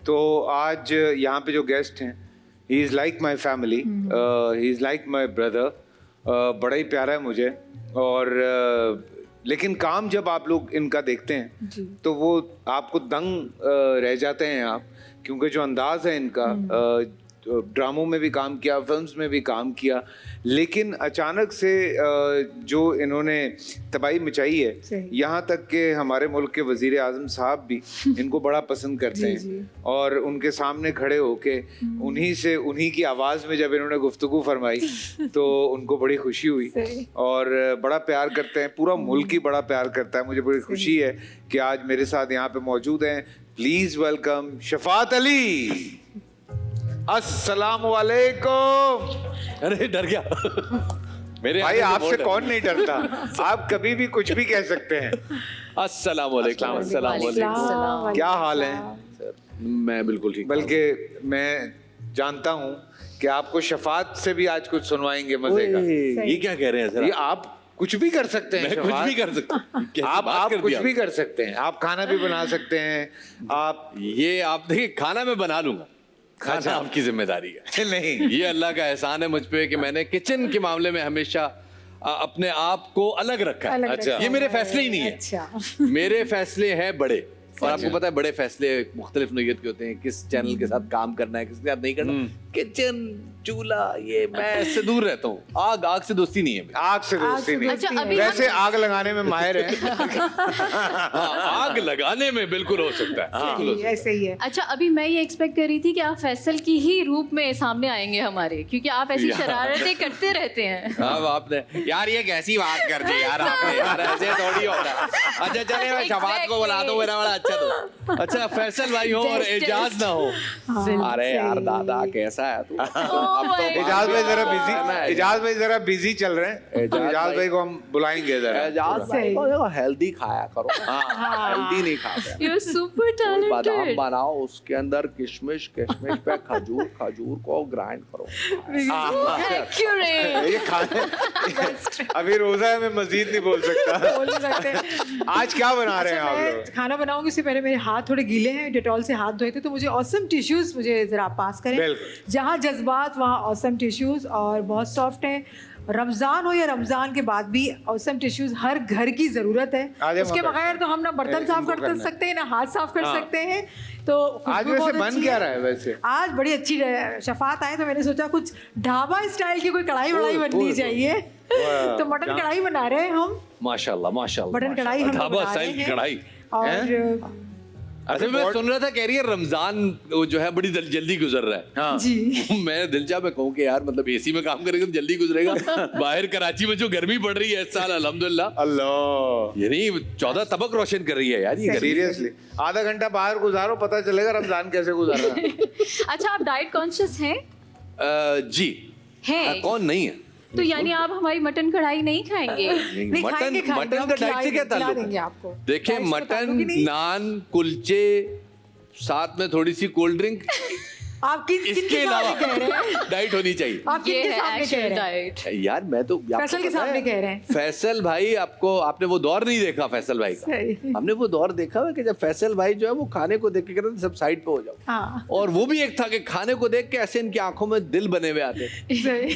तो आज यहाँ पे जो गेस्ट हैं, he is like my family, he is like my brother, बड़ा ही प्यारा है मुझे। और लेकिन काम जब आप लोग इनका देखते हैं तो वो आपको दंग रह जाते हैं आप, क्योंकि जो अंदाज है इनका, ड्रामों में भी काम किया, फिल्म्स में भी काम किया, लेकिन अचानक से जो इन्होंने तबाही मचाई है, यहाँ तक कि हमारे मुल्क के वज़ीर आज़म साहब भी इनको बड़ा पसंद करते हैं। और उनके सामने खड़े होके उन्हीं की आवाज़ में जब इन्होंने गुफ्तगू फरमाई तो उनको बड़ी खुशी हुई और बड़ा प्यार करते हैं, पूरा मुल्क ही बड़ा प्यार करता है। मुझे बड़ी खुशी है कि आज मेरे साथ यहाँ पे मौजूद हैं। Please welcome Shafat Ali. अस्सलाम वालेकुम। अरे डर गया मेरे भाई, आपसे कौन नहीं डरता, आप कभी भी कुछ भी कह सकते हैं। अस्सलाम वालेकुम। अस्सलाम वालेकुम। क्या हाल है? मैं बिल्कुल ठीक, बल्कि मैं जानता हूँ कि आपको शफात से भी आज कुछ सुनवाएंगे मजे का। ये क्या कह रहे हैं सर? ये आप कुछ भी कर सकते हैं, कुछ भी कर सकते हैं। आप कुछ भी कर सकते हैं, आप खाना भी बना सकते हैं। आप देखिए, खाना मैं बना लूंगा, खाना आपकी जिम्मेदारी है। नहीं, ये अल्लाह का एहसान है मुझ पे कि मैंने किचन के मामले में हमेशा अपने आप को अलग रखा है। अच्छा, ये मेरे फैसले ही नहीं है। अच्छा। मेरे फैसले हैं बड़े, और आपको पता है बड़े फैसले मुख्तलिफ नौयत के होते हैं, किस चैनल के साथ काम करना है, किसके साथ नहीं करना। किचन, चूल्हा, ये मैं इससे दूर रहता हूँ। आग से दोस्ती नहीं है। आग से दोस्ती नहीं। अच्छा, अभी वैसे आग लगाने में माहिर है। आग लगाने में बिल्कुल हो सकता है। ऐसे ही है। अच्छा, अभी मैं ये एक्सपेक्ट कर रही थी कि आप फैसल की ही रूप में सामने आएंगे हमारे, क्योंकि आप ऐसी शरारतें करते रहते हैं। अब आपने यार ये कैसी बात कर दी यार आपने, यार ऐसे थोड़ी होता है। अच्छा चले, मैं शफात को बुला दूं, मेरा बड़ा अच्छा तो। अच्छा, फैसल भाई हो और एजाज ना हो। अरे यार दादा कैसा है तू? इजाज भाई जरा बिजी चल रहे हैं, तो इजाज भाई को हम बुलाएंगे जरा। एजाज भाई को देखो, हेल्दी खाया करो। हेल्दी नहीं खाते। You're super talented. बादाम बनाओ, उसके अंदर किशमिश पे खजूर को ग्राइंड करो। Accurate. ये खाने अभी रोजा है, मैं मजीद नहीं बोल सकता। आज क्या बना रहे हैं आप लोग? मैं खाना बनाऊंगी उससे पहले मेरे हाथ थोड़े गीले हैं, डेटॉल से हाथ धोए थे, तो मुझे ऑसम टिश्यूज मुझे जरा पास करें। जहाँ जज्बात वहाँ ऑसम टिश्यूज, और बहुत सॉफ्ट है। रमज़ान हो या रमज़ान के बाद भी ऑसम टिश्यूज हर घर की ज़रूरत है। उसके बगैर तो हम ना बर्तन साफ कर सकते हैं, ना हाथ साफ कर सकते हैं। तो आज वैसे बन क्या रहा है? वैसे आज बड़ी अच्छी शफात आए तो मैंने सोचा कुछ ढाबा स्टाइल की कोई कढ़ाई वढ़ाई बननी चाहिए। तो मटन कढ़ाई बना रहे हैं हम। माशाल्लाह माशाल्लाह। मटन कढ़ाई हम ढाबा बना स्टाइल रहे की कढ़ाई। और अच्छा, मैं सुन रहा था कह रही है रमजान जो है बड़ी जल्दी गुजर रहा है। हाँ। जी। मैं दिलचा में कहूँ कि यार मतलब एसी में काम करेगा तो जल्दी गुजरेगा। बाहर कराची में जो गर्मी पड़ रही है इस साल, अल्हम्दुलिल्लाह, अल्लाह, ये नहीं 14 तबक रोशन कर रही है यार ये। सीरियसली आधा घंटा बाहर गुजारो, पता चलेगा रमजान कैसे गुजारा। अच्छा, आप डाइट कॉन्शियस हैं? जी हैं? कौन नहीं है? तो यानी आप हमारी मटन कढ़ाई नहीं खाएंगे? नहीं, मटन का डाइट से क्या ताल्लुक देंगे है? आपको। देखिए, मटन, नान, कुलचे, साथ में थोड़ी सी कोल्ड ड्रिंक, आप इसके अलावा डाइट होनी चाहिए। आप ये किसके है सामने कह एक्चुअल रहे हैं? डाइट। यार मैं तो फैसल के सामने कह रहे हैं। फैसल भाई, आपने वो दौर नहीं देखा फैसल भाई का। हमने वो दौर देखा है कि जब फैसल भाई जो है वो खाने को देख के कहते सब साइड पे हो जाओ। हाँ। और वो भी एक था कि खाने को देख के ऐसे इनकी आंखों में दिल बने हुए आते।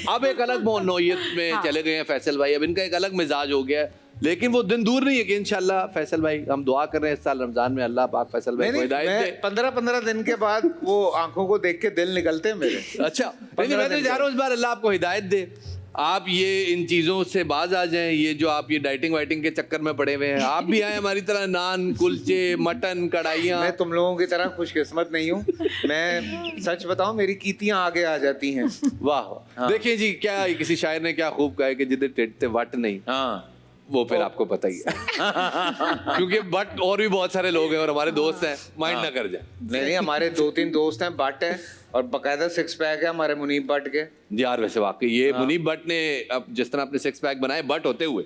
अब एक अलग नौयत में चले गए हैं फैसल भाई, अब इनका एक अलग मिजाज हो गया है। लेकिन वो दिन दूर नहीं है कि इंशाल्लाह फैसल भाई, हम दुआ कर रहे हैं इस साल रमजान में अल्लाह पाक फैसल भाई को हिदायत दे। 15 दिन के बाद वो आंखों को देख के दिल निकलते हैं मेरे। अच्छा, मैं तो जा रहा हूँ इस बार अल्लाह आपको हिदायत दे, आप ये इन चीजों से बाज आ जाएं। ये जो आप ये डाइटिंग वाइटिंग के चक्कर में पड़े हुए हैं, आप भी आए हमारी तरह, नान, कुलचे, मटन, कढ़ाइयाँ। मैं तुम लोगों की तरह खुशकिस्मत नहीं हूँ। मैं सच बताऊं, मेरी कीतियां आगे आ जाती हैं। वाह। देखिए जी, क्या किसी शायर ने क्या खूब कहा है कि जिधर टेटते वट नहीं। हाँ, वो फिर आपको पता ही है। क्योंकि बट और भी बहुत सारे लोग हैं और हमारे दोस्त हैं, माइंड ना कर जाए। नहीं, हमारे 2-3 दोस्त हैं, बट है, और बकायदा 6 पैक है हमारे मुनीब भट्ट के। यार वैसे वाकई ये मुनीब भट्ट ने, अब जिस तरह अपने 6 पैक बनाए बट होते हुए,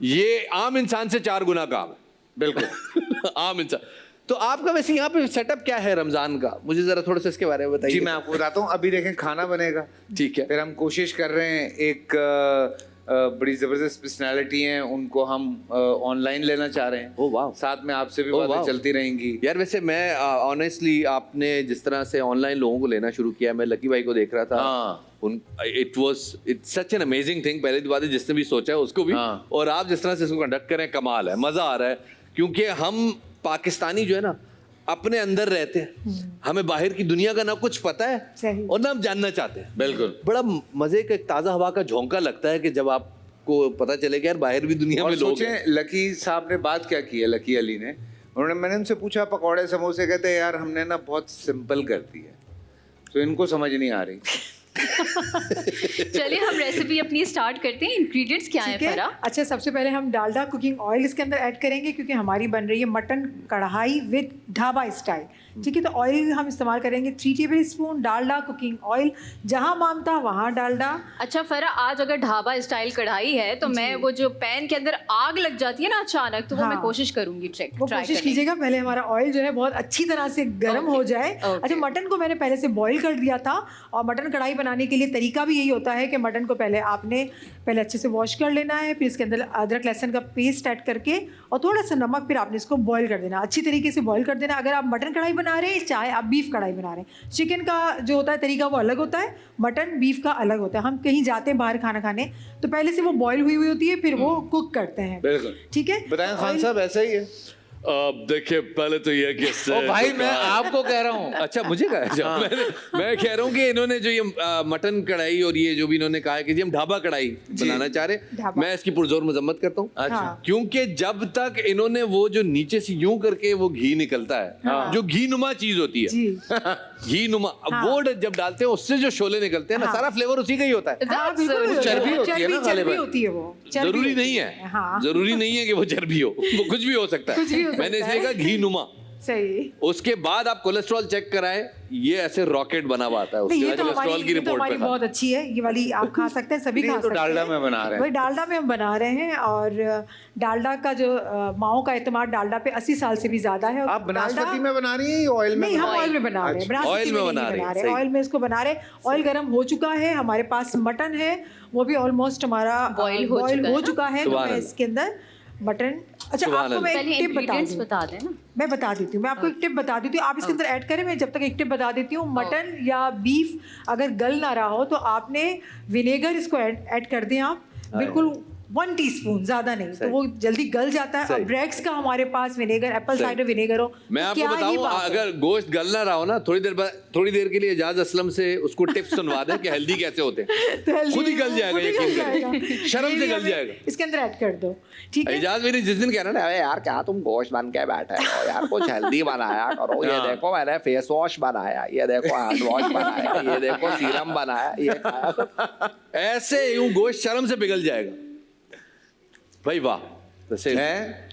ये आम इंसान से 4 गुना काम है। बिल्कुल। आम इंसान। तो आपका वैसे यहाँ पे सेटअप क्या है रमजान का, मुझे जरा थोड़ा सा इसके बारे में बताइए। जी, मैं आपको बताता हूँ। अभी देखें, खाना बनेगा, ठीक है, फिर हम कोशिश कर रहे हैं एक बड़ी जबरदस्त पर्सनालिटी हैं, उनको हम ऑनलाइन लेना चाह रहे हैं। ओह वाह। साथ में आपसे भी ओह बातें वाह। चलती रहेंगी। यार वैसे मैं ऑनेस्टली आपने जिस तरह से ऑनलाइन लोगों को लेना शुरू किया, मैं लकी भाई को देख रहा था। हाँ। It's such an amazing thing. पहले तो बात है जिसने भी सोचा है उसको भी, हाँ। और आप जिस तरह से इसको कंडक्ट करें, कमाल है, मजा आ रहा है। क्योंकि हम पाकिस्तानी जो है ना अपने अंदर रहते हैं, हमें बाहर की दुनिया का ना कुछ पता है सही। और ना हम जानना चाहते हैं। बिल्कुल। बड़ा मजे का एक ताजा हवा का झोंका लगता है कि जब आपको पता चले कि यार बाहर भी दुनिया और में लोग हैं। सोचें लकी साहब ने बात क्या की है, लकी अली ने, मैंने उनसे पूछा पकौड़े समोसे, कहते हैं यार हमने ना बहुत सिंपल कर दी है, तो इनको समझ नहीं आ रही। चलिए हम रेसिपी अपनी स्टार्ट करते हैं। इंग्रेडिएंट्स क्या हैं ठीक है। फरा? अच्छा, सबसे पहले हम डालडा कुकिंग ऑयल इसके अंदर ऐड करेंगे, क्योंकि हमारी बन रही है मटन कढ़ाई विद ढाबा स्टाइल। ठीक है, तो ऑयल हम इस्तेमाल करेंगे 3 table spoon Dalda cooking oil, जहाँ मामता वहाँ डालडा। अच्छा फरा, आज अगर ढाबा स्टाइल कढ़ाई है तो मैं वो जो पैन के अंदर आग लग जाती है ना अचानक, तो वो मैं हाँ। कोशिश करूंगी वो कोशिश कीजिएगा पहले हमारा ऑयल जो है बहुत अच्छी तरह से गर्म हो जाए। अच्छा, मटन को मैंने पहले से बॉईल कर दिया था, और मटन कढ़ाई बनाने के लिए तरीका भी यही होता है कि मटन को पहले आपने अच्छे से वॉश कर लेना है, फिर इसके अंदर अदरक लहसुन का पेस्ट ऐड करके और थोड़ा सा नमक, फिर आपने इसको बॉईल कर देना, अच्छी तरीके से बॉईल कर देना। अगर आप मटन कढ़ाई बना रहे हैं, चाहे आप बीफ कढ़ाई बना रहे हैं, चिकन का जो होता है तरीका वो अलग होता है, मटन बीफ का अलग होता है। हम कहीं जाते हैं बाहर खाना खाने तो पहले से वो बॉईल हुई होती है, फिर वो कुक करते हैं। बिल्कुल। ठीक है, बताएं खान साहब, ऐसा ही है? देखिए पहले तो ये कि ओ भाई, मैं आपको कह रहा हूँ। अच्छा मुझे कहा अच्छा, मैं कह रहा हूँ कि इन्होंने जो ये मटन कढ़ाई और ये जो भी इन्होंने कहा है कि जी हम ढाबा कढ़ाई बनाना चाह रहे, ढाबा। मैं इसकी पुरजोर मजम्मत करता हूँ। अच्छा। हाँ। क्योंकि जब तक इन्होंने वो जो नीचे से यूं करके वो घी निकलता है, जो घी नुमा चीज होती है, जी घी नुमा, वो जब डालते हैं उससे जो शोले निकलते हैं ना, सारा फ्लेवर उसी का ही होता है। हाँ, बिल्कुल। चर्बी होती है ना, चर्बी गालिबा। होती है वो। चर्बी जरूरी होती नहीं है, हाँ। जरूरी नहीं है कि वो चर्बी हो, वो कुछ भी हो सकता कुछ भी हो है। मैंने सकता इसलिए है। कहा घी नुमा। सही। उसके बाद आप कोलेस्ट्रॉल चेक कराएं, ये ऐसे रॉकेट बना हुआ आता है, नहीं, उसके ये बाद तो कोलेस्ट्रॉल की हमारी रिपोर्ट पे बहुत अच्छी है, ये वाली आप खा सकते हैं, सभी नहीं, खा तो सकते हैं। डालडा में बना रहे हैं। वही डालडा में हम बना रहे हैं, और डालडा का जो माओ का एतमाद डालडा पे 80 साल से भी ज्यादा है। आप बनास्पति में बना रही हैं या ऑयल में? नहीं, हम ऑयल में बना रहे हैं, अच्छा। बनास्पति ऑयल में नहीं बना रहे हैं, बना रहे सही। हैं, ऑयल में इसको बना रहे हैं। ऑयल गर्म हो चुका है, हमारे पास मटन है, वो भी ऑलमोस्ट हमारा Boil हो हो चुका चुका है। तो सुभान मैं अल्लाह। इसके अंदर मटन, अच्छा सुभान आपको मैं पहले एक टिप बता इंग्रेडिएंट्स दूं, बता दें ना। मैं बता देती हूँ, मैं आपको एक टिप बता देती हूँ, आप इसके अंदर ऐड करें। मैं जब तक एक टिप बता देती हूँ, मटन या बीफ अगर गल ना रहा हो तो आपने विनेगर इसको ऐड कर दें आप, बिल्कुल 1 टीस्पून, ज्यादा नहीं, तो वो जल्दी गल जाता है। और ब्रेक्स का हमारे पास विनेगर, एप्पल साइडर विनेगर हो, मैं तो आपको क्या ही बताऊं, बात है। अगर गोश्त गल ना रहा हो ना, थोड़ी देर के लिए एजाज असलम से उसको टिप्स सुनवा दें कि हेल्दी कैसे होते हैं, तो healthy खुद ही गल जाएगा, खुद ही यकीन गल करें। जाएगा। शर्म ये से भी गल हमें जाएगा। इसके अंदर ऐड कर दो, ठीक है। एजाज मेरी जिस दिन कह रहा ना, अरे यार क्या तुम गोश्त बन के बैठे हो यार, कुछ हेल्दी बनाया करो, ये देखो मैंने फेस वॉश बनाया, ये देखो हैंड वॉश बनाया, ये देखो सीरम बनाया, ये खाया, तो ऐसे यूं गोश्त शर्म से पिघल जाएगा भाई। वाह, वैसे हैं?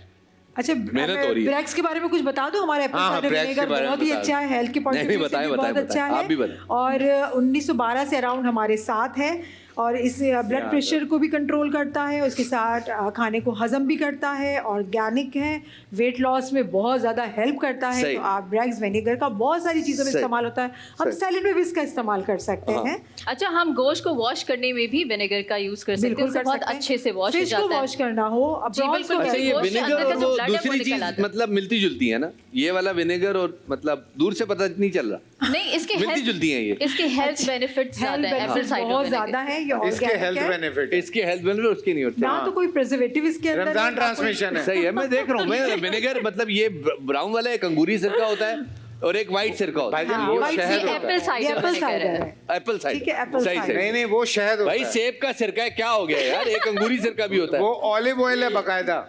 अच्छा, मेहनत हो रही है। ब्रेक्स के बारे में कुछ बता दो। हमारा एप्पल हाँ, साइडर ब्रेक्स के विनेगर बारे में बहुत ही बता अच्छा है, हेल्थ के पॉइंट ऑफ नहीं, व्यू से बताएं, भी बहुत बताएं, अच्छा आप भी है। बताएं। और 1912 से अराउंड हमारे साथ है, और इस ब्लड प्रेशर को भी कंट्रोल करता है, उसके साथ खाने को हजम भी करता है, ऑर्गेनिक है, वेट लॉस में बहुत ज़्यादा हेल्प करता है। सही। तो आप ब्रेक्स विनेगर का बहुत सारी चीज़ों में सही। इस्तेमाल होता है, हम सही। सैलेड में भी इसका इस्तेमाल कर सकते हाँ। हैं। अच्छा, हम गोश्त को वॉश करने में भी विनेगर का यूज कर सकते हैं, बिल्कुल उससे कर बहुत सकते हैं। अच्छे से वॉश हो फिश को जाता है। वॉश करना हो, जी, prawns बिल्कुल। को अच्छा, कैसे ये गोश्त के विनेगर अंदर और का जो वो blood है, वो दूसरी निकल चीज आता है। मतलब मिलती जुलती है ना, ये वाला विनेगर और मतलब दूर से पता नहीं चल रहा, नहीं, इसके मिलती जुलती हैं ये। इसके हेल्थ बेनिफिट्स ज्यादा है, एप्पल हेल्थ साइडर बहुत विनेगर। ज़्यादा है, ये इसके ऑर्गेनिक हेल्थ है बेनिफिट, इसके हेल्थ बेनिफिट उसके नहीं होते। ना, तो कोई प्रिजर्वेटिव इसके अंदर रमजान नहीं, ना कोई- ट्रांसमिशन है। सही है, मैं देख रहा हूँ। मैं विनेगर मतलब ये ब्राउन वाला एक अंगूरी सिरका होता है और एक व्हाइट सिरका होता है। भाईजान, हाँ, वो white शहद sea होता है। एप्पल ये साइडर एप्पल विनेगर साइडर है। है। एप्पल साइडर, ठीक है, एप्पल सही साइडर। सही। नहीं नहीं, वो शहद होता भाई है। सेब का सिरका है, क्या हो गया यार, एक अंगूरी सिरका भी होता वो है। ऑलिव ऑयल है बकायदा।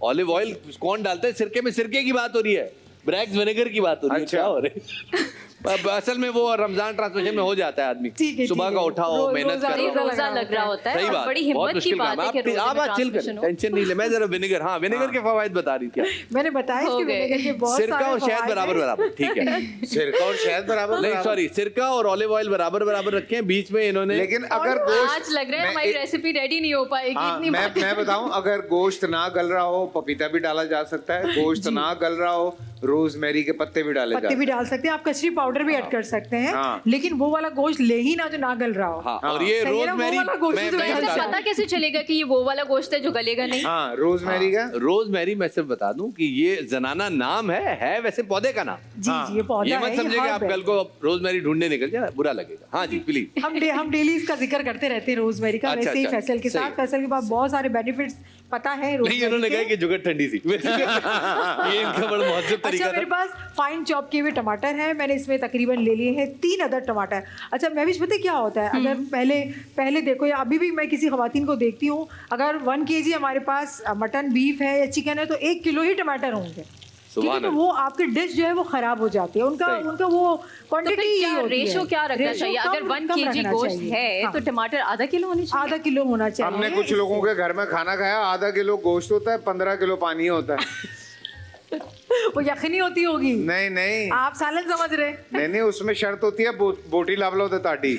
ऑलिव ऑयल कौन डालता है सिरके में? सिरके की बात हो रही है, ब्रैक्स विनेगर की बात हो रही है। अच्छा। क्या हो रही है? अब असल में वो रमजान ट्रांसमिशन में हो जाता है आदमी, ठीक है, सुबह ठीक का है। उठाओ, मेहनत रोजा करो। रोजा रोजा लग रहा होता है, सही और बात, बड़ी बहुत हिम्मत की मुश्किल बात काम है कि रोजे आप में चिल कर, ट्रांसमिशन हो। टेंशन नहीं ले। मैं जरा विनेगर, हाँ विनेगर के फवायद बता रही थी। मैंने बताया हो इसके गए। विनेगर के बहुत सिरका सारे और शहद फवायद बराबर हैं। बराबर, ठीक है। सिरका और शहद बराबर नहीं बराबर। सॉरी, सिरका और ऑलिव ऑयल बराबर बराबर रखे हैं, बीच में इन्होंने। लेकिन अगर और गोश्त, आज लग रहा है मैं हमारी एक- रेसिपी रेडी नहीं हो पाएगी, हाँ, इतनी मैं बातें। बताऊं, अगर गोश्त ना गल रहा हो, पपीता भी डाला जा सकता है। गोश्त ना गल रहा हो रोजमेरी के पत्ते भी डाले पत्ते भी डाल सकते हैं आप, कचरी पाउडर भी ऐड कर सकते हैं, हाँ। लेकिन वो वाला गोश्त ले ही ना जो ना गल रहा हो। हाँ, और ये सही है ना, वो रोजमेरी वाला गोश्त जो मैं गल बता जाए। पता कैसे चलेगा कि ये वो वाला गोश्त है जो गलेगा नहीं? हाँ, रोजमेरी का रोजमेरी मैं सिर्फ बता दूं कि ये जनाना नाम है वैसे पौधे का नाम। जी जी, ये पौधा ये है, मत समझे कि आप herb है। कल को रोजमेरी ढूंढने निकल जाए, बुरा लगेगा। हाँ जी प्लीज। हम डेली इसका जिक्र करते रहते हैं रोजमेरी का। अच्छा, वैसे ही अच्छा, फैसल के साथ, सही। फैसल के पास बहुत सारे बेनिफिट्स पता है नहीं रोजमेरी उन्होंने के। कहा कि जुगत ठंडी सी ये इनका बड़ा महत्व तरीका अच्छा, मेरे था। पास फाइन चॉप किए हुए टमाटर हैं, मैंने इसमें तकरीबन ले लिए हैं 3 अदद टमाटर। अच्छा, मैं भी पता है क्या होता है, अगर पहले देखो या अभी भी मैं किसी खवातीन को देखती हूँ, अगर 1 kg हमारे पास मटन, बीफ है या चिकन है तो 1 किलो ही टमाटर होंगे, सुभान तो वो आपकी डिश जो है वो खराब हो जाती है। उनका वो तो क्वांटिटी फिर क्या रेशो क्या रखना रेशो चाहिए? कम- अगर 1 कम kg रखना गोश्त चाहिए। है हाँ। तो टमाटर आधा किलो होने चाहिए। आधा किलो होना चाहिए। हमने कुछ लोगों के घर में खाना खाया, आधा किलो गोश्त होता है, 15 किलो पानी होता है। वो यखनी होती होगी। नहीं नहीं आप सालन समझ रहे। नहीं, उसमें शर्त होती है बोटी लावला होता ताटी।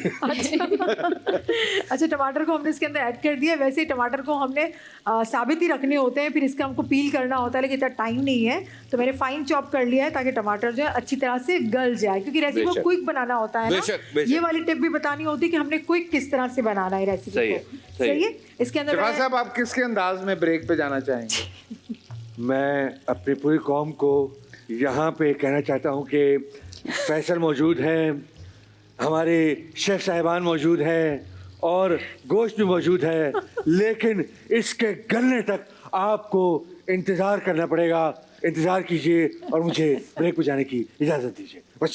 अच्छा, टमाटर को हमने इसके अंदर ऐड कर दिया। वैसे ही टमाटर को हमने साबित ही रखने होते हैं, फिर इसका हमको पील करना होता है, लेकिन इतना टाइम नहीं है, तो मैंने फाइन चॉप कर लिया है ताकि टमाटर जो है अच्छी तरह से गल जाए, क्योंकि रेसिपी को बेशक। क्विक बनाना होता है ना। बेशक। ये वाली टिप भी बतानी होती है कि हमने क्विक किस तरह से बनाना है रेसिपी सही है, को। सही है। सही है। इसके अंदर शिफा मैंने- साहब, आप किसके अंदाज में ब्रेक पे जाना चाहेंगे? मैं अपनी पूरी कौम को यहाँ पे कहना चाहता हूँ कि फैसल मौजूद हैं, हमारे शेफ साहिबान मौजूद हैं और गोश्त भी मौजूद है, लेकिन इसके गलने तक आपको इंतज़ार करना पड़ेगा। इंतज़ार कीजिए और मुझे ब्रेक पे जाने की इजाज़त दीजिए। बस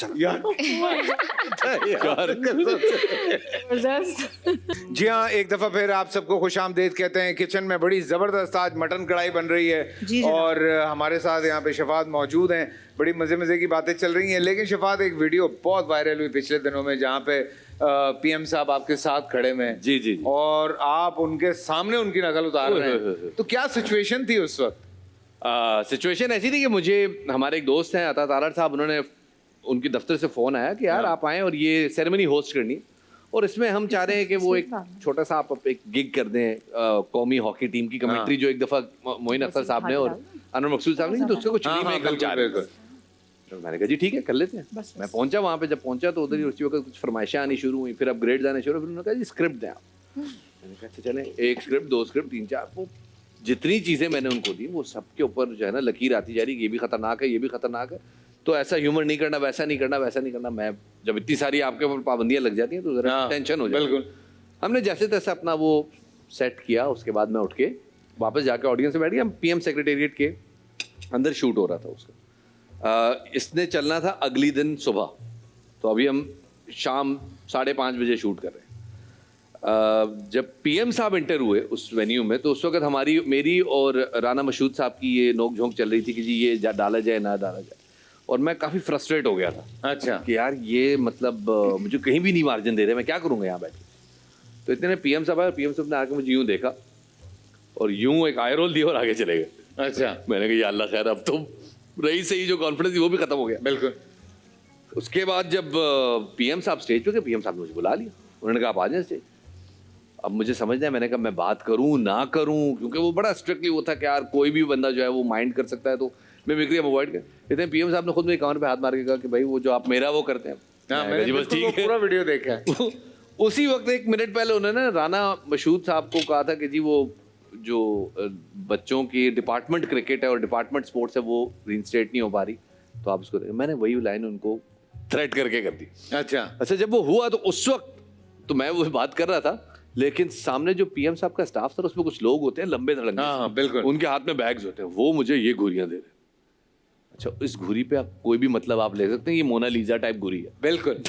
जबरदस्त। जी हाँ, एक दफा फिर आप सबको खुश आमदेद कहते हैं। किचन में बड़ी जबरदस्त आज मटन कढ़ाई बन रही है जी जनाब। और हमारे साथ यहाँ पे शफात मौजूद हैं। बड़ी मजे मजे की बातें चल रही हैं, लेकिन शफात, एक वीडियो बहुत वायरल हुई पिछले दिनों में जहाँ पे पीएम साहब आपके साथ खड़े में जी, जी, जी। और आप उनके सामने उनकी नकल उतार रहे हैं, तो क्या सिचुएशन थी उस वक्त? सिचुएशन ऐसी थी कि मुझे हमारे एक दोस्त हैं अता तारड़ साहब, उन्होंने उनकी दफ्तर से फ़ोन आया कि यार आप आएँ और ये सेरेमनी होस्ट करनी है, और इसमें हम चाह रहे हैं कि वो एक छोटा सा आप एक गिग कर दें, कौमी हॉकी टीम की कमेंट्री जो एक दफ़ा मोइन अख्तर साहब ने और अनवर मकसूद साहब ने, तो उसको कुछ हाँ, में हाँ, एक हम चाह रहे बिल्कुल, थे। तो मैंने कहा जी ठीक है, कर लेते हैं। मैं पहुंचा वहाँ पे, जब पहुंचा तो उधर ही उसी वक्त कुछ फरमाइशें आनी शुरू हुई, फिर अपग्रेड्स आने शुरू, फिर उन्होंने कहा जी स्क्रिप्ट दें आप। मैंने कहा अच्छा चलें, 1 स्क्रिप्ट 2 स्क्रिप्ट 3 4, वो जितनी चीज़ें मैंने उनको दी वो सबके ऊपर जो है ना लकीर आती जा रही, ये भी खतरनाक है, ये भी खतरनाक है, तो ऐसा ह्यूमर नहीं करना, वैसा नहीं करना, वैसा नहीं करना। मैं जब इतनी सारी आपके ऊपर पाबंदियाँ लग जाती हैं तो जरा टेंशन हो जाती है। बिल्कुल। हमने जैसे तैसे अपना वो सेट किया, उसके बाद मैं उठ के वापस जाके ऑडियंस में बैठ गया। पीएम सेक्रेटेरिएट के अंदर शूट हो रहा था उसका। इसने चलना था अगली दिन सुबह, तो अभी हम शाम 5:30 बजे शूट कर रहे हैं। जब पीएम साहब एंटर हुए उस वेन्यू में, तो उस वक्त मेरी और राना मशहूद साहब की ये नोक झोंक चल रही थी कि जी ये डाला जाए ना डाला जाए, और मैं काफ़ी फ्रस्ट्रेट हो गया था। अच्छा, कि यार ये मतलब मुझे कहीं भी नहीं मार्जिन दे रहे, मैं क्या करूँगा यहाँ बैठ के। तो इतने में पीएम साहब आए, पीएम साहब ने आके मुझे यूँ देखा और यूँ एक आई रोल दिया और आगे चले गए। अच्छा, मैंने कहा या अल्लाह खैर, अब तो रही सही जो कॉन्फिडेंस थी वो भी खत्म हो गया। बिल्कुल। उसके बाद जब पीएम साहब स्टेज पे गए, पीएम साहब ने मुझे बुला लिया, उन्होंने कहा आप आ जाए स्टेज। अब मुझे समझना है, मैंने कहा मैं बात करूं ना करूं, क्योंकि वो बड़ा स्ट्रिक्टली वो था कि यार कोई भी बंदा जो है वो माइंड कर सकता है, तो मैं मिक्री अवॉइड कर। इतने पीएम साहब ने खुद मेरे कान पे हाथ मार के कहा कि भाई वो जो आप मेरा वो करते हैं। हाँ, मैंने कहा, जी मैंने बस ठीक है। पूरा वीडियो देखा है। उसी वक्त 1 मिनट पहले उन्होंने राना मशहूद साहब को कहा था कि जी वो जो बच्चों की डिपार्टमेंट क्रिकेट है और डिपार्टमेंट स्पोर्ट्स है वो रीइंस्टेट नहीं हो पा रही, तो आप उसको, मैंने वही लाइन उनको थ्रेट करके कर दी। अच्छा, जब वो हुआ तो उस वक्त तो मैं वो बात कर रहा था, लेकिन सामने जो पीएम साहब का स्टाफ था उसमें कुछ लोग होते हैं लंबे धड़ंगे, हाँ, बिल्कुल। उनके हाथ में बैग्स होते हैं, वो मुझे ये घुरियां दे रहे हैं। अच्छा, इस घुरी पे आप कोई भी मतलब आप ले सकते हैं, ये मोनालिसा टाइप घुरी है। बिल्कुल।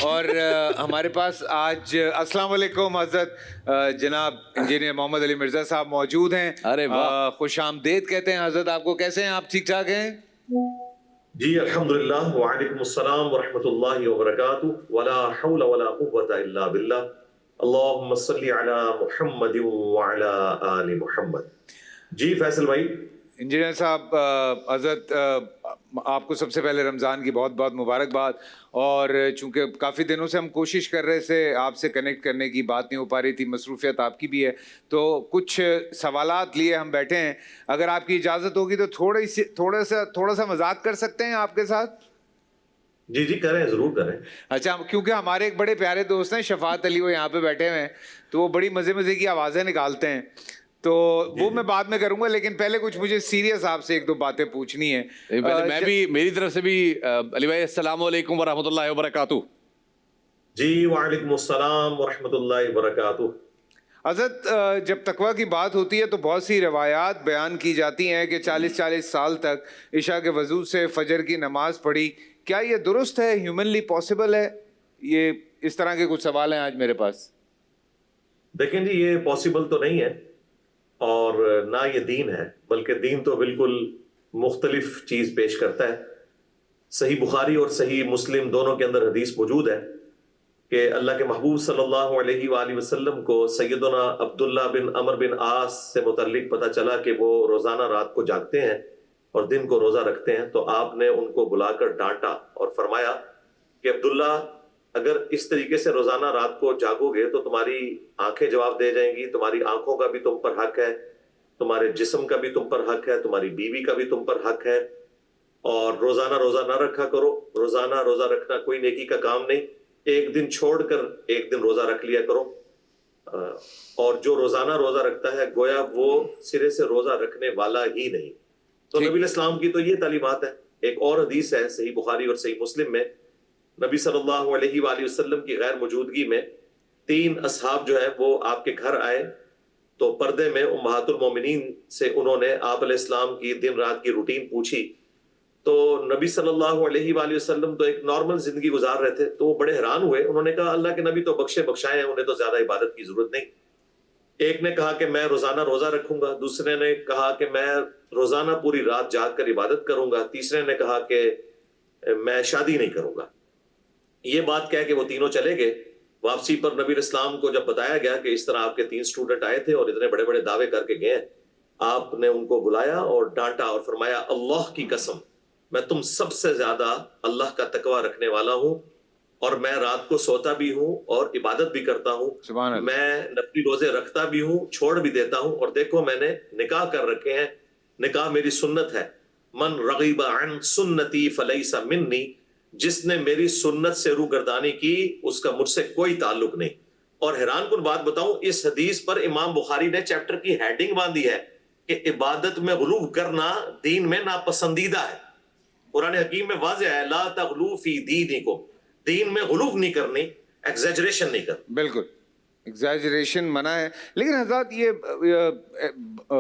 और हमारे पास आज अस्सलाम वालेकुम हज़रत जनाब इंजीनियर मोहम्मद अली मिर्जा साहब मौजूद हैं। अरे वाह। खुश आमदेद कहते हैं हज़रत आपको। कैसे हैं आप? ठीक ठाक हैं? जी अल्हम्दुलिल्लाह, व अलैकुम अस्सलाम व रहमतुल्लाहि व बरकातुहू, वला हौला वला कुव्वता इल्ला बिल्लाह, अल्लाहुम्मा सल्लि अला मुहम्मद व अला आलि मुहम्मद। जी फैसल भाई, इंजीनियर साहब, हज़रत आपको सबसे पहले रमज़ान की बहुत बहुत मुबारकबाद। और चूंकि काफ़ी दिनों से हम कोशिश कर रहे थे आपसे कनेक्ट करने की, बात नहीं हो पा रही थी, मसरूफियत आपकी भी है, तो कुछ सवालात लिए हम बैठे हैं। अगर आपकी इजाज़त होगी तो थोड़ा सा मजाक कर सकते हैं आपके साथ? जी जी करें, जरूर करें। अच्छा, क्योंकि हमारे एक बड़े प्यारे दोस्त हैं शफात अली, वो यहाँ पे बैठे हुए हैं, तो वो बड़ी मज़े मज़े की आवाज़ें निकालते हैं, तो वो मैं बाद में करूंगा, लेकिन पहले कुछ मुझे सीरियस आपसे एक दो बातें पूछनी है। मैं भी, मेरी तरफ से भी अली भाई, अस्सलाम वालेकुम व रहमतुल्लाहि व बरकातुहू। जी वालेकुम अस्सलाम व रहमतुल्लाहि व बरकातुहू। हज़रत, जब तकवा की बात होती है तो बहुत सी रवायात बयान की जाती हैं कि 40-40 साल तक इशा के वजू से फजर की नमाज पढ़ी। क्या ये दुरुस्त है, ह्यूमनली पॉसिबल है? ये इस तरह के कुछ सवाल हैं आज मेरे पास। देखें जी, ये पॉसिबल तो नहीं है और ना ये दीन है, बल्कि दीन तो बिल्कुल मुख्तलिफ चीज पेश करता है। सही बुखारी और सही मुस्लिम दोनों के अंदर हदीस मौजूद है कि अल्लाह के महबूब सल्लल्लाहु अलैहि वसल्लम को सैयदना अब्दुल्ला बिन अमर बिन आस से मुतल्लिक पता चला कि वो रोजाना रात को जागते हैं और दिन को रोजा रखते हैं। तो आपने उनको बुलाकर डांटा और फरमाया कि अब्दुल्ला, अगर इस तरीके से रोजाना रात को जागोगे तो तुम्हारी आंखें जवाब दे जाएंगी, तुम्हारी आंखों का भी तुम पर हक है, तुम्हारे जिस्म का भी तुम पर हक है, तुम्हारी बीवी का भी तुम पर हक है। और रोजाना रोजा ना रखा करो, रोजाना रोजा रखना कोई नेकी का काम नहीं, एक दिन छोड़कर एक दिन रोजा रख लिया करो। और जो रोजाना रोजा रखता है गोया वो सिरे से रोजा रखने वाला ही नहीं। तो नबी इस्लाम की तो ये तालीमात है। एक और हदीस है सही बुखारी और सही मुस्लिम में, नबी सल्लल्लाहु अलैहि वसल्लम की गैर मौजूदगी में 3 असहाब जो है वो आपके घर आए, तो पर्दे में उम्महातुल मोमिनीन से उन्होंने आप अलैहिस्सलाम की दिन रात की रूटीन पूछी। तो नबी सल्लल्लाहु अलैहि वसल्लम तो एक नॉर्मल जिंदगी गुजार रहे थे, तो वो बड़े हैरान हुए। उन्होंने कहा अल्लाह के नबी तो बख्शे बख्शाए हैं, उन्हें तो ज्यादा इबादत की जरूरत नहीं। एक ने कहा कि मैं रोजाना रोजा रखूंगा, दूसरे ने कहा कि मैं रोजाना पूरी रात जाग कर इबादत करूंगा, तीसरे ने कहा कि मैं शादी नहीं करूंगा। ये बात कह के वो तीनों चले गए। वापसी पर नबी इस्लाम को जब बताया गया कि इस तरह आपके 3 स्टूडेंट आए थे और इतने बड़े बड़े दावे करके गए, आपने उनको बुलाया और डांटा और फरमाया अल्लाह की कसम, मैं तुम सबसे ज्यादा अल्लाह का तकवा रखने वाला हूं और मैं रात को सोता भी हूं और इबादत भी करता हूं, मैं नफली रोजे रखता भी हूं, छोड़ भी देता हूं। और देखो मैंने निकाह कर रखे हैं, निकाह मेरी सुन्नत है। मन रगीबा अन सुन्नती फलैसा मिन्नी, जिसने मेरी सुन्नत से रूगर्दानी की उसका मुझसे कोई ताल्लुक नहीं। और हैरानकुन बात बताऊं, इस हदीस पर इमाम बुखारी ने चैप्टर की हेडिंग बांधी है कि इबादत में गुलू करना दीन में नापसंदीदा है। कुरान हकीम में वाज़ेह है ला तगलू फी दीनिकुम, दीन में गुलू नहीं करनी, एक्सैजरेशन नहीं करनी। बिल्कुल, एग्जैजरेशन मना है। लेकिन हज़रत ये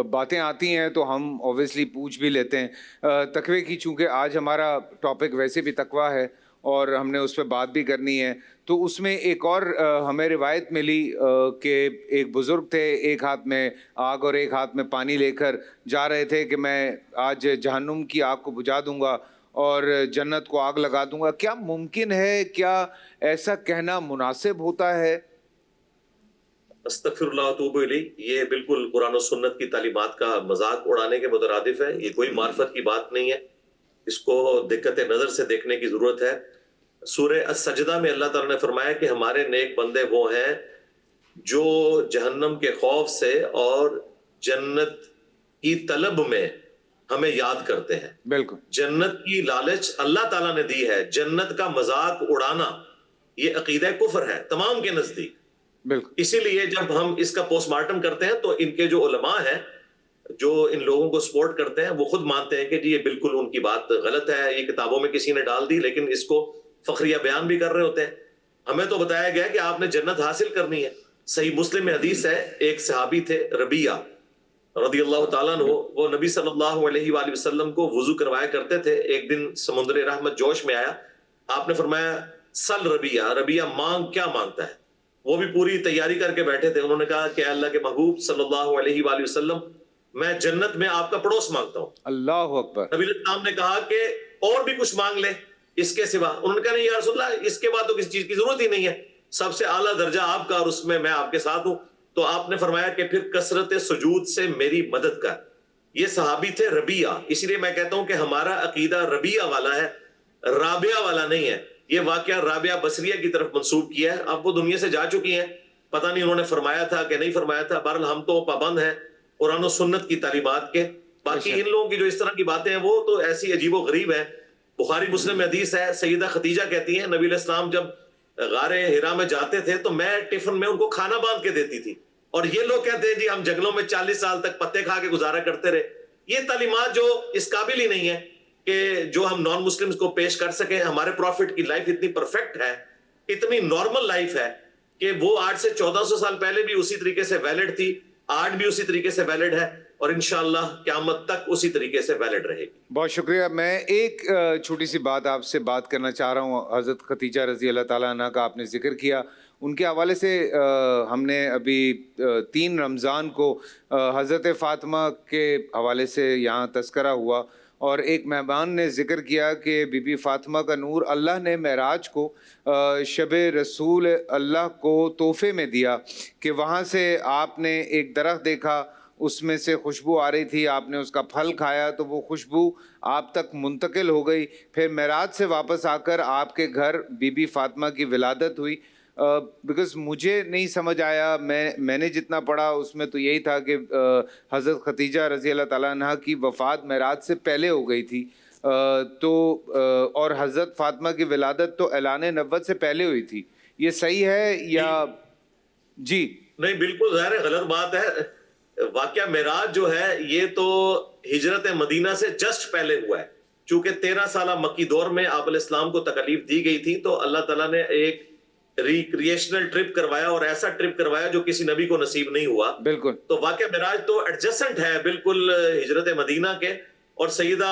बातें आती हैं तो हम ऑब्वियसली पूछ भी लेते हैं तकवे की, चूँकि आज हमारा टॉपिक वैसे भी तकवा है और हमने उस पर बात भी करनी है। तो उसमें एक और हमें रिवायत मिली कि एक बुज़ुर्ग थे, एक हाथ में आग और एक हाथ में पानी लेकर जा रहे थे कि मैं आज जहन्नुम की आग को बुझा दूंगा और जन्नत को आग लगा दूंगा। क्या मुमकिन है, क्या ऐसा कहना मुनासिब होता है? अस्तगफिरुल्लाह तौबा इलैह, ये बिल्कुल कुरान और सुन्नत की तालीमात का मजाक उड़ाने के मुतरादिफ है। ये कोई मार्फत की बात नहीं है, इसको दिक्कत नजर से देखने की जरूरत है। सूरह अस-सजदा में अल्लाह ताला ने फरमाया कि हमारे नेक बंदे वो हैं जो जहन्नम के खौफ से और जन्नत की तलब में हमें याद करते हैं। बिल्कुल, जन्नत की लालच अल्लाह ताला ने दी है, जन्नत का मजाक उड़ाना ये अकीदा कुफ्र है तमाम के नजदीक। बिल्कुल, इसीलिए जब हम इसका पोस्टमार्टम करते हैं तो इनके जो उलमा हैं जो इन लोगों को सपोर्ट करते हैं वो खुद मानते हैं कि जी ये बिल्कुल उनकी बात गलत है, ये किताबों में किसी ने डाल दी, लेकिन इसको फखरिया बयान भी कर रहे होते हैं। हमें तो बताया गया कि आपने जन्नत हासिल करनी है। सही मुस्लिम में हदीस है, एक सहाबी थे रबिया रदियल्लाहु ताला अन्हु, वो नबी सल्लल्लाहु अलैहि वसल्लम को वुजू करवाया करते थे। एक दिन समुद्र रहमत जोश में आया, आपने फरमाया सल रबिया, रबिया मांग, क्या मांगता है? वो भी पूरी तैयारी करके बैठे थे। उन्होंने कहा कि अल्लाह के महबूब सल्लल्लाहु अलैहि वसल्लम, मैं जन्नत में आपका पड़ोस मांगता हूं। अल्लाह अकबर। नबी इस्लाम ने कहा कि और भी कुछ मांग ले इसके सिवा। उन्होंने कहा नहीं या रसूलल्लाह, इसके बाद तो किसी चीज की जरूरत ही नहीं है, सबसे आला दर्जा आपका और उसमें मैं आपके साथ हूं। तो आपने फरमाया कि फिर कसरत सुजूद से मेरी मदद कर। ये सहाबी थे रबिया, इसलिए मैं कहता हूं कि हमारा अकीदा रबिया वाला है, राबिया वाला नहीं है। ये वाकया राबिया बसरिया की तरफ मंसूब किया है। अब वो दुनिया से जा चुकी हैं, पता नहीं उन्होंने फरमाया था कि नहीं फरमाया था। बहरहाल हम तो पाबंद हैं कुरान और सुन्नत की तालीमात के। बाकी इन लोगों की जो इस तरह की बातें हैं वो तो ऐसी अजीबो गरीब है। बुखारी मुस्लिम में हदीस है, सैयदा खतीजा कहती हैं नबी अलैहिस्सलाम जब गारे हिरा में जाते थे तो मैं टिफिन में उनको खाना बांध के देती थी, और ये लोग कहते हैं जी हम जंगलों में 40 साल तक पत्ते खा के गुजारा करते रहे। ये तालीमात जो इस काबिल ही नहीं है कि जो हम नॉन मुस्लिम्स को पेश कर सके। हमारे प्रॉफिट की लाइफ इतनी परफेक्ट है, इतनी नॉर्मल लाइफ है कि वो आज से 1400 साल पहले भी उसी तरीके से वैलिड थी, आज भी उसी तरीके से वैलिड है, और इंशाअल्लाह क़यामत तक उसी तरीके से वैलिड रहेगी। बहुत शुक्रिया। मैं एक छोटी सी बात आपसे बात करना चाह रहा हूँ। हज़रत खतीजा रज़ी अल्लाह ताला अन्हा का आपने जिक्र किया, उनके हवाले से हमने अभी 3 रमज़ान को हज़रत फ़ातिमा के हवाले से यहाँ तज़किरा हुआ, और एक मेहमान ने ज़िक्र किया कि बीबी फ़ातिमा का नूर अल्लाह ने महराज को शब रसूल अल्लाह को तोहफ़े में दिया कि वहाँ से आपने एक दरख्त देखा, उसमें से खुशबू आ रही थी, आपने उसका फल खाया तो वो खुशबू आप तक मुंतकिल हो गई। फिर महराज से वापस आकर आपके घर बीबी फ़ातिमा की विलादत हुई। बिकॉज़ मुझे नहीं समझ आया, मैंने जितना पढ़ा उसमें तो यही था कि हज़रत खतीजा रज़ी अल्लाह ताला अन्हा की वफ़ात महराज से पहले हो गई थी, और हज़रत फ़ातिमा की विलादत तो ऐलान नबुव्वत से पहले हुई थी। ये सही है या? जी नहीं, बिल्कुल ज़ाहिर है गलत बात है। वाकया मेराज जो है ये तो हिजरत मदीना से जस्ट पहले हुआ है। चूंकि 13 साल मक्की दौर में आप अलैहिस्सलाम को तकलीफ दी गई थी, तो अल्लाह ताला ने एक रिक्रिएशनल ट्रिप करवाया, और ऐसा ट्रिप करवाया जो किसी नबी को नसीब नहीं हुआ। बिल्कुल। तो वाकया मेराज तो एडजस्टेंट है बिल्कुल हिजरत मदीना के। और सईदा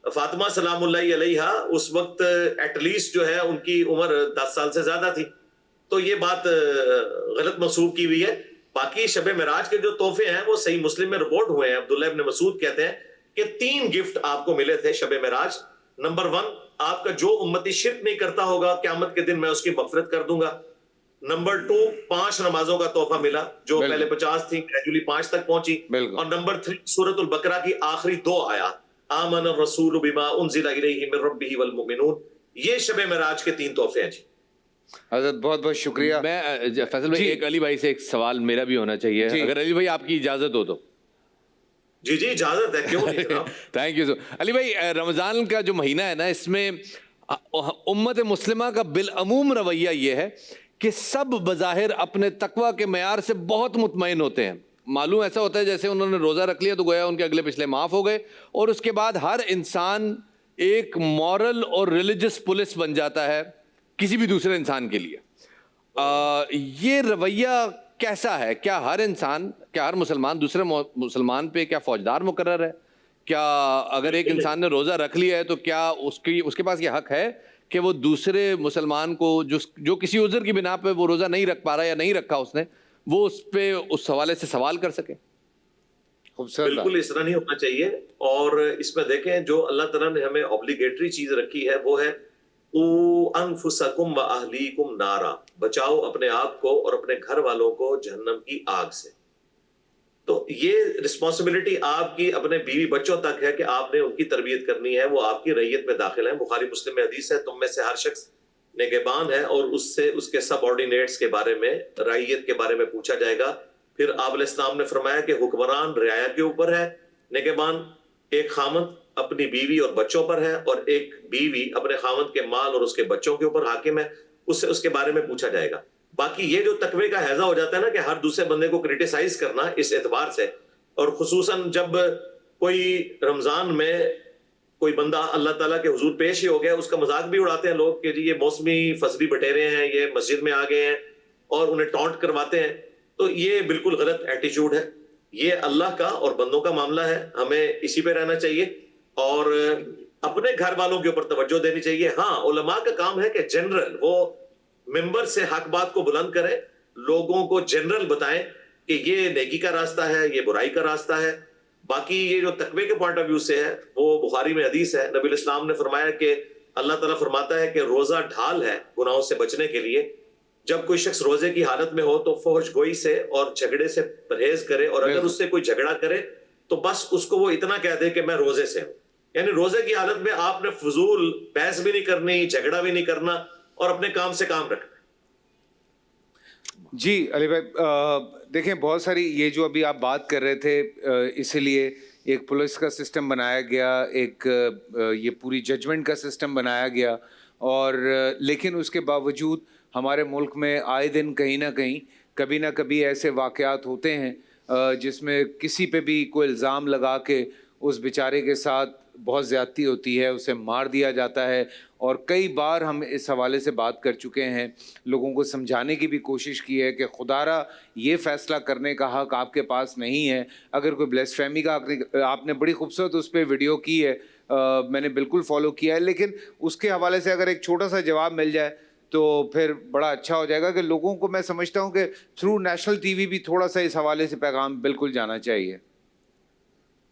फातिमा सलामुल्लाहि अलैहा उस वक्त एटलीस्ट जो है उनकी उम्र 10 साल से ज्यादा थी। तो ये बात गलत मंसूब की हुई है। बाकी शब मेराज के जो तोहफे हैं वो सही मुस्लिम में रिपोर्ट हुए हैं। अब्दुल्लाह इब्न मसूद कहते हैं कि 3 गिफ्ट आपको मिले थे शब मेराज। नंबर 1, आपका जो उम्मती शिर्क नहीं करता होगा क़यामत के दिन मैं उसकी मग़फ़िरत कर दूंगा। नंबर 2, 5 नमाजों का तोहफा मिला, जो पहले 50 थी ग्रेजुअली 5 तक पहुंची। और नंबर 3, सूरतुल बकरा की आखिरी 2 आयत, आमन रसूल बिमा उनज़िला इलैहि मिन रब्बिही वल मुमिनून। ये शब मेराज के 3 तोहफे हैं जी। हज़रत बहुत बहुत शुक्रिया। मैं फैसल भाई, एक अली भाई से एक सवाल मेरा भी होना चाहिए, अगर अली भाई आपकी इजाजत हो तो। जी जी इजाजत है, क्यों नहीं जनाब। थैंक यू सो। अली भाई, रमज़ान का जो महीना है ना, इसमें उम्मत मुस्लिमा का बिलअमूम रवैया ये है कि सब बज़ाहिर अपने तकवा के मयार से बहुत मुतमईन होते हैं। मालूम ऐसा होता है जैसे उन्होंने रोज़ा रख लिया तो गोया उनके अगले पिछले माफ़ हो गए, और उसके बाद हर इंसान एक मॉरल और रिलीजियस पुलिस बन जाता है किसी भी दूसरे इंसान के लिए। ये रवैया कैसा है? क्या हर इंसान, क्या हर मुसलमान दूसरे मुसलमान पे क्या फौजदार मुकर्रर है? क्या अगर एक इंसान ने रोज़ा रख लिया है तो क्या उसके पास ये हक है कि वो दूसरे मुसलमान को जो किसी उज़र की बिना पे वो रोज़ा नहीं रख पा रहा या नहीं रखा उसने, वो उस पे उस हवाले से सवाल कर सके? बिल्कुल इस तरह नहीं होना चाहिए। और इसमें देखें, जो अल्लाह ताला ने हमें ऑब्लिगेटरी चीज रखी है वो है अनफुसकुम व अहलीकुम नारा, बचाओ अपने आप को और अपने घर वालों को जहन्नम की आग से। तो ये रिस्पॉन्सिबिलिटी आपकी अपने बीवी बच्चों तक है कि आपने उनकी तरबियत करनी है, वो आपकी रैयत में दाखिल है। बुखारी मुस्लिम में हदीस है, तुम में से हर शख्स निगहबान है और उससे उसके सबऑर्डिनेट्स के बारे में, रैयत के बारे में पूछा जाएगा। फिर आप अलैहिस्सलाम ने फरमाया कि हुक्मरान रियाया के ऊपर है, निगहबान एक खामद अपनी बीवी और बच्चों पर है, और एक बीवी अपने खामद के माल और उसके बच्चों के ऊपर हाकिम है, उससे उसके बारे में पूछा जाएगा। बाकी ये जो तकवे का हैजा हो जाता है ना कि हर दूसरे बंदे को क्रिटिसाइज करना इस एतबार से, और खुसूसन जब कोई रमजान में कोई बंदा अल्लाह ताला के हुजूर पेश ही हो गया, उसका मजाक भी उड़ाते हैं लोग कि जी ये मौसमी फसली बटेरे हैं, ये मस्जिद में आ गए हैं, और उन्हें टॉन्ट करवाते हैं। तो ये बिल्कुल गलत एटीट्यूड है। ये अल्लाह का और बंदों का मामला है, हमें इसी पे रहना चाहिए और अपने घर वालों के ऊपर तवज्जो देनी चाहिए। हाँ, उलमा का काम है कि जनरल वो मिंबर से हक बात को बुलंद करें, लोगों को जनरल बताएं कि ये नेकी का रास्ता है, ये बुराई का रास्ता है। बाकी ये जो तकवे के पॉइंट ऑफ व्यू से है, वो बुखारी में हदीस है, नबी इस्लाम ने फरमाया कि अल्लाह ताला फरमाता है कि रोजा ढाल है गुनाहों से बचने के लिए। जब कोई शख्स रोजे की हालत में हो तो फहश गोई से और झगड़े से परहेज करे, और अगर उससे कोई झगड़ा करे तो बस उसको वो इतना कह दे कि मैं रोजे से हूं। यानी रोजे की हालत में आपने फजूल बहस भी नहीं करनी, झगड़ा भी नहीं करना और अपने काम से काम रखना। जी अली भाई, देखें बहुत सारी ये जो अभी आप बात कर रहे थे, इसीलिए एक पुलिस का सिस्टम बनाया गया, एक ये पूरी जजमेंट का सिस्टम बनाया गया, और लेकिन उसके बावजूद हमारे मुल्क में आए दिन कहीं ना कभी ऐसे वाक़यात होते हैं जिसमें किसी पे भी कोई इल्ज़ाम लगा के उस बेचारे के साथ बहुत ज़्यादती होती है, उसे मार दिया जाता है। और कई बार हम इस हवाले से बात कर चुके हैं, लोगों को समझाने की भी कोशिश की है कि खुदारा ये फ़ैसला करने का हक़ आपके पास नहीं है। अगर कोई ब्लेसफेमी का आपने बड़ी खूबसूरत उस पर वीडियो की है, मैंने बिल्कुल फॉलो किया है, लेकिन उसके हवाले से अगर एक छोटा सा जवाब मिल जाए तो फिर बड़ा अच्छा हो जाएगा कि लोगों को, मैं समझता हूँ कि थ्रू नेशनल टीवी भी थोड़ा सा इस हवाले से पैगाम बिल्कुल जाना चाहिए।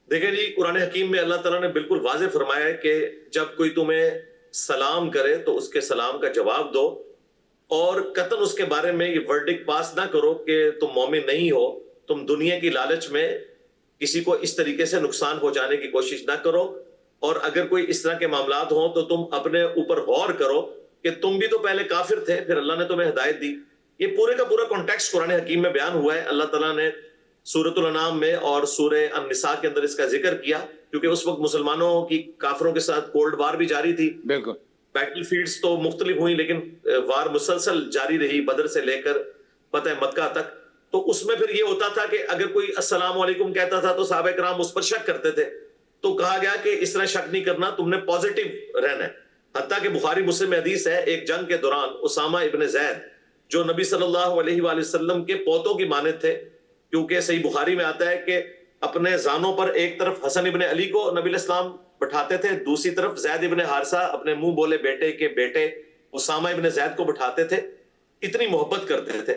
देखिए जी, कुरान हकीम में अल्लाह ताला ने बिल्कुल वाज़े फरमाया है कि जब कोई तुम्हें सलाम करे तो उसके सलाम का जवाब दो, और कतन उसके बारे में ये वर्डिक्ट पास ना करो कि तुम मोमिन नहीं हो। तुम दुनिया की लालच में किसी को इस तरीके से नुकसान पहुंचाने की कोशिश ना करो, और अगर कोई इस तरह के मामलात हो तो तुम अपने ऊपर गौर करो कि तुम भी तो पहले काफिर थे, फिर अल्लाह ने तुम्हें हिदायत दी। ये पूरे का पूरा कॉन्टेक्स्ट कुरान हकीम में बयान हुआ है। अल्लाह ताला ने सूरतुल अनाम में और सूरह अन-निसा के अंदर इसका जिक्र किया, क्योंकि उस वक्त मुसलमानों की काफिरों के साथ कोल्ड वार भी जारी थी। बिल्कुल, बैटल फील्ड्स तो मुख्तलिफ हुई, लेकिन वार मुसलसल जारी रही, बदर से लेकर फतह मक्का तक। तो उसमें फिर ये होता था कि अगर कोई अस्सलाम वालेकुम कहता था तो सहाबा किराम उस पर शक करते थे। तो कहा गया कि इस तरह शक नहीं करना, तुमने पॉजिटिव रहना है। हत्ता कि बुखारी मुस्लिम में हदीस है, एक जंग के दौरान उसामा इब्न ज़ैद जो नबी सल्लल्लाहु अलैहि वसल्लम के पोतों की मानद थे, क्योंकि सही बुखारी में आता है कि अपने जानों पर एक तरफ हसन इब्न अली को नबी इस्लाम बैठाते थे, दूसरी तरफ ज़ैद इब्न हारिसा अपने मुंह बोले बेटे के बेटे उसामा इब्न ज़ैद को बैठाते थे। इतनी मोहब्बत करते थे।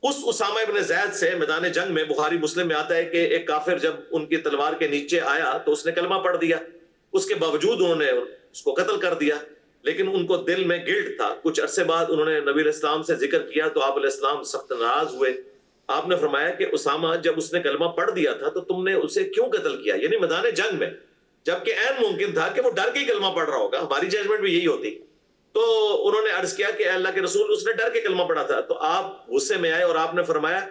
उस उसामा इब्न ज़ैद से मैदान जंग में बुखारी मुस्लिम में आता है कि एक काफिर जब उनकी तलवार के नीचे आया तो उसने कलमा पढ़ दिया। उसके बावजूद उन्होंने उसको कत्ल कर दिया, लेकिन उनको दिल में गिल्ट था। कुछ अरसे बाद उन्होंने नबी इस्लाम से जिक्र किया तो आप अलैहिस्सलाम सख्त नाराज हुए। आपने फरमाया कि उसामा, जब उसने कलमा पढ़ दिया था तो तुमने उसे क्यों कत्ल किया, यानी मैदान जंग में, जबकि ऐन मुमकिन था कि वो डर के ही कलमा पढ़ रहा होगा। हमारी जजमेंट भी यही होती। तो उन्होंने अर्ज किया कि अल्लाह के रसूल, उसने डर के कलमा पढ़ा था। तो आप गुस्से में आए और आपने फरमाया,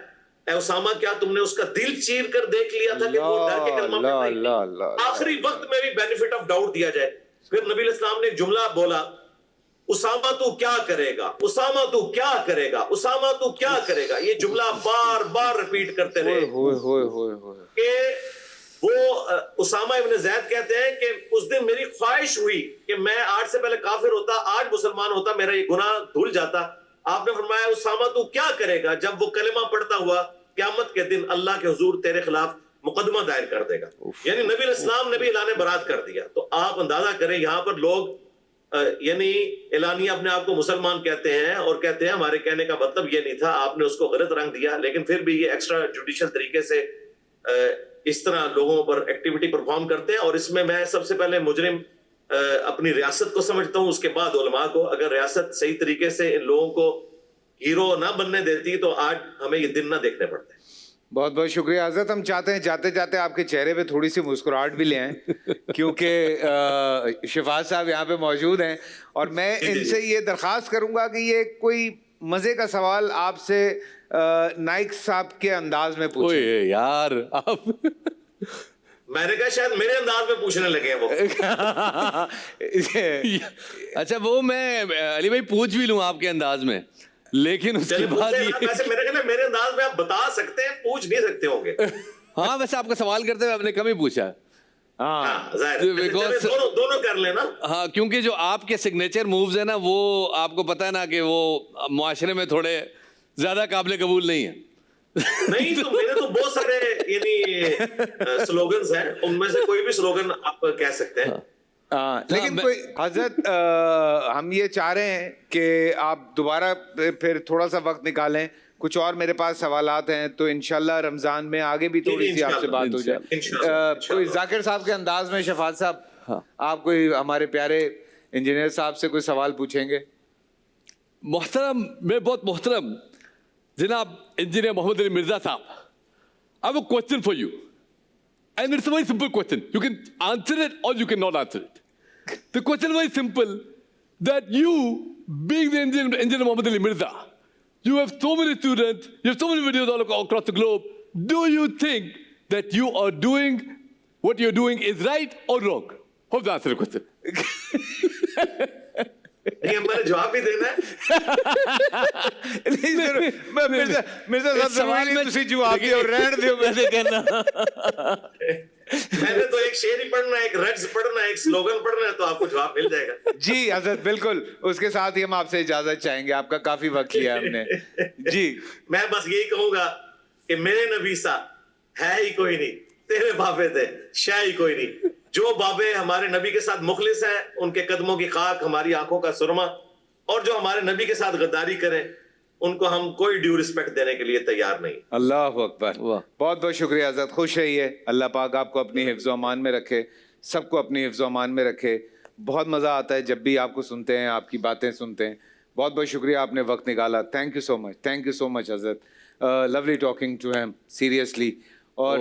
ए उसामा, क्या तुमने उसका दिल चीर कर देख लिया था कि वो डर के कलमा पढ़ रहा है? आखिरी वक्त में भी बेनिफिट ऑफ डाउट दिया जाए। फिर नबी इस्लाम ने एक जुमला बोला, उसामा तू क्या करेगा, उसामा तू क्या करेगा, उसामा तू क्या करेगा। ये जुमला बार बार रिपीट करते रहे कि वो उसामा इब्न ज़ैद कहते हैं कि उस दिन मेरी ख्वाहिश हुई कि मैं आज से पहले काफिर होता, आज मुसलमान होता, मेरा ये गुनाह धुल जाता। आपने फरमाया, उसामा तू क्या करेगा जब वो कलिमा पढ़ता हुआ क़यामत के दिन अल्लाह के हुजूर तेरे खिलाफ मुकदमा दायर कर देगा। यानी नबी इस्लाम ने भी ऐलान बरात कर दिया। तो आप अंदाजा करें, यहाँ पर लोग यानी एलानिया अपने आप को मुसलमान कहते हैं और कहते हैं हमारे कहने का मतलब ये नहीं था, आपने उसको गलत रंग दिया। लेकिन फिर भी ये एक्स्ट्रा जुडिशियल तरीके से इस तरह लोगों पर एक्टिविटी परफॉर्म करते हैं। और इसमें मैं सबसे पहले मुजरिम अपनी रियासत को समझता हूँ, उसके बाद उलमा को। अगर रियासत सही तरीके से इन लोगों को हीरो ना बनने देती तो आज हमें ये दिन ना देखने पड़ते। बहुत बहुत शुक्रिया हज़रत। हम चाहते हैं जाते जाते आपके चेहरे पे थोड़ी सी मुस्कुराहट भी ले आएं, क्योंकि शिफात साहब यहाँ पे मौजूद हैं और मैं इनसे ये दरख्वास्त करूँगा कि ये कोई मज़े का सवाल आपसे नाइक साहब के अंदाज में पूछें। ओए यार आप मैंने कहा शायद मेरे अंदाज में पूछने लगे हैं वो। अच्छा, वो मैं अली भाई पूछ भी लूँ आपके अंदाज में, लेकिन उसके बाद वैसे मेरे अंदाज में आप बता सकते हैं, पूछ नहीं सकते होंगे। हाँ, वैसे आपका सवाल करते हुए आपने कम ही पूछा। दोनों कर लेना। हाँ, क्योंकि जो आपके सिग्नेचर मूव्स है ना, वो आपको पता है ना कि वो मुआशरे में थोड़े ज्यादा काबिल कबूल नहीं है। नहीं, तो मेरे तो बहुत सारे यानी स्लोगन्स हैं, उनमें से कोई भी स्लोगन आप कह सकते हैं। लेकिन कोई हजरत, हम ये चाह रहे हैं कि आप दोबारा फिर थोड़ा सा वक्त निकालें। कुछ और मेरे पास सवालात हैं, तो इंशाल्लाह रमजान में आगे भी थोड़ी सी आपसे बात हो जाए। कोई जाकिर साहब के अंदाज में शफात साहब, आप कोई हमारे प्यारे इंजीनियर साहब से कोई सवाल पूछेंगे? मोहतरम, मैं बहुत मोहतरम जनाब इंजीनियर मोहम्मद अली मिर्जा साहब, I have a question for you. And it's a very simple question. You can answer it or you cannot answer it. The question is very simple. That you, being the engineer Muhammad Ali Mirza, you have so many students, you have so many videos all across the globe. Do you think that you are doing what you're doing is right or wrong? Hope to answer the question. नहीं हमारे जवाब भी देना है। नहीं जरूर, मैं मिर्जा साहब सवाल में तुसी जवाब दियो रहन दियो मैंने कहना। मैंने तो एक शेर ही पढ़ना है, एक रट्स पढ़ना है, एक स्लोगन पढ़ना है, तो आपको जवाब मिल जाएगा। जी हजरत बिल्कुल, उसके साथ ही हम आपसे इजाजत चाहेंगे, आपका काफी वक्त लिया हमने। जी मैं बस यही कहूंगा कि मेरे नबी सा है ही कोई नहीं, तेरे बाबे थे शाह ही कोई नहीं। जो बाबे हमारे नबी के साथ मुखलिस हैं, उनके कदमों की खाक हमारी आंखों का सुरमा, और जो हमारे नबी के साथ गद्दारी करें उनको हम कोई ड्यू रिस्पेक्ट देने के लिए तैयार नहीं। अल्लाह अकबर, बहुत बहुत शुक्रिया हजरत, खुश रहिए, अल्लाह पाक आपको अपनी हिफ्ज़ व अमान में रखे, सबको अपनी हिफ्ज़ व अमान में रखे। बहुत मज़ा आता है जब भी आपको सुनते हैं, आपकी बातें सुनते हैं। बहुत बहुत शुक्रिया, आपने वक्त निकाला। Thank you so much, thank you so much हजरत। Lovely talking to him seriously. और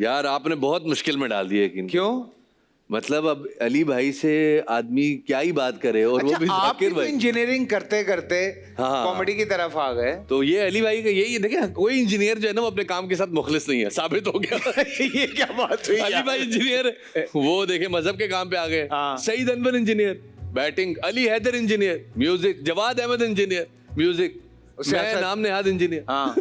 यार आपने बहुत मुश्किल में डाल दिया यकीन। क्यों? मतलब अब अली भाई से आदमी क्या ही बात करे, और अच्छा, वो भी आप जाकिर भाई इंजीनियरिंग करते करते हाँ। कॉमेडी की तरफ आ गए। तो ये अली भाई का यही देखिए, कोई इंजीनियर जो है ना वो अपने काम के साथ मुखलिस नहीं है, साबित हो गया। ये क्या बात हुई? अली भाई इंजीनियर है, वो देखे मजहब के काम पे आ गए। हाँ। Saeed Anwar engineer batting, Ali Haider engineer music, Jawad Ahmad engineer music, मैं नाम नेहाद इंजीनियर। हाँ।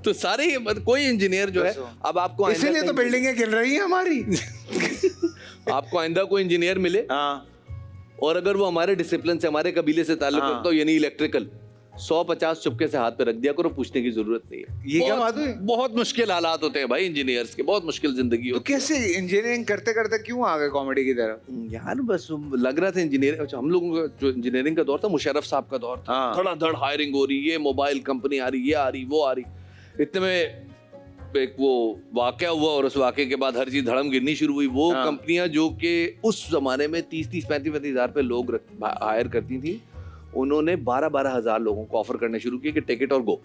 तो सारे कोई इंजीनियर जो है, अब आपको इसीलिए तो बिल्डिंगें गिर रही हैं हमारी। आपको आइंदा कोई इंजीनियर मिले और अगर वो हमारे डिसिप्लिन से, हमारे कबीले से ताल्लुक रखता हो, यानी इलेक्ट्रिकल, 150 चुपके से हाथ पे रख दिया करो, पूछने की जरूरत नहीं है। ये क्या बात हुई? बहुत मुश्किल हालात होते हैं भाई इंजीनियर्स के, बहुत मुश्किल जिंदगी तो होती है। कैसे इंजीनियरिंग करते करते क्यों आ गए कॉमेडी की तरफ? यार बस लग रहा था इंजीनियरिंग, हम लोगों का जो इंजीनियरिंग का दौर था, मुशर्रफ साहब का दौर था, धड़ाधड़ हायरिंग हो रही, ये मोबाइल कंपनी आ रही, ये आ रही, वो आ रही। इतने में एक वो वाकया हुआ और उस वाकये के बाद हर चीज धड़म गिरनी शुरू हुई। वो कंपनियां जो कि उस जमाने में 30-35 हजार पे लोग हायर करती थी, उन्होंने 12 हजार लोगों को ऑफर करने शुरू किए कि टिकट और गो।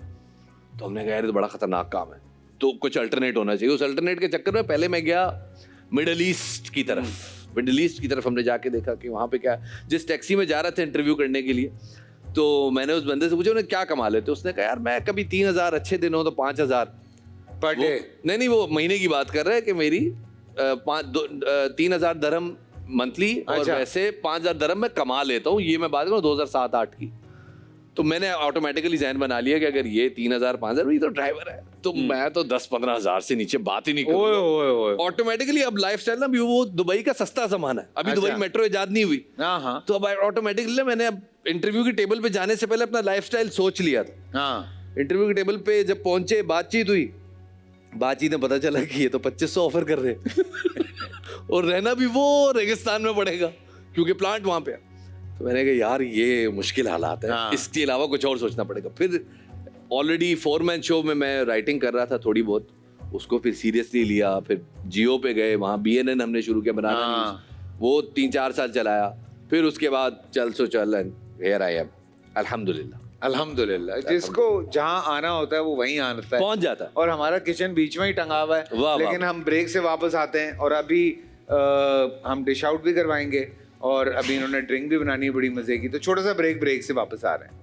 तो हमने कहा यार ये तो बड़ा खतरनाक काम है, तो कुछ अल्टरनेट होना चाहिए। उस अल्टरनेट के चक्कर में पहले मैं गया मिडल ईस्ट की तरफ। मिडल ईस्ट की तरफ हमने जाके देखा कि वहाँ पे क्या, जिस टैक्सी में जा रहे थे इंटरव्यू करने के लिए, तो मैंने उस बंदे से पूछा उन्हें क्या कमा लेते। उसने कहा यार मैं कभी 3000 अच्छे दिन हो तो 5000 पर डे। नहीं वो महीने की बात कर रहा है कि मेरी 3000 दरहम मंथली, और अच्छा। वैसे 5000 दरहम मैं कमा लेता हूँ। ये मैं बात करूँ 2007-8 की। तो मैंने ऑटोमेटिकली जहन बना लिया कि अगर ये 3000-5000, ये तो ड्राइवर है, तो मैं तो 10-15 हजार से नीचे बात ही नहीं करूँगा। ऑटोमेटिकली अब लाइफस्टाइल ना, वो दुबई का सस्ता जमाना है, अभी दुबई मेट्रो इजाद नहीं हुई, तो अब ऑटोमेटिकली मैंने अब इंटरव्यू की टेबल पे जाने से पहले अपना लाइफस्टाइल सोच लिया था। इंटरव्यू की टेबल पे जब पहुंचे, बातचीत हुई, बातचीत में पता चला कि ये तो 2500 ऑफर कर रहे हैं और रहना भी वो रेगिस्तान में पड़ेगा क्योंकि प्लांट वहां पे है। तो मैंने कहा यार ये मुश्किल हालात है, इसके अलावा कुछ और सोचना पड़ेगा। फिर ऑलरेडी 4-man शो में मैं राइटिंग कर रहा था थोड़ी बहुत, उसको फिर सीरियसली लिया। फिर जियो पे गए, वहाँ BNN हमने शुरू किया बनाना न्यूज़, वो 3-4 साल चलाया। फिर उसके बाद चल एंड हियर आई एम, अल्हम्दुलिल्लाह। अल्हम्दुलिल्लाह, जिसको जहाँ आना होता है वो वहीं आना है, पहुंच जाता है। और हमारा किचन बीच में ही टंगा हुआ है। लेकिन हम ब्रेक से वापस आते हैं और अभी हम डिश आउट भी करवाएंगे और अभी इन्होंने ड्रिंक भी बनानी है बड़ी मजे की। तो छोटा सा ब्रेक से वापस आ रहे हैं।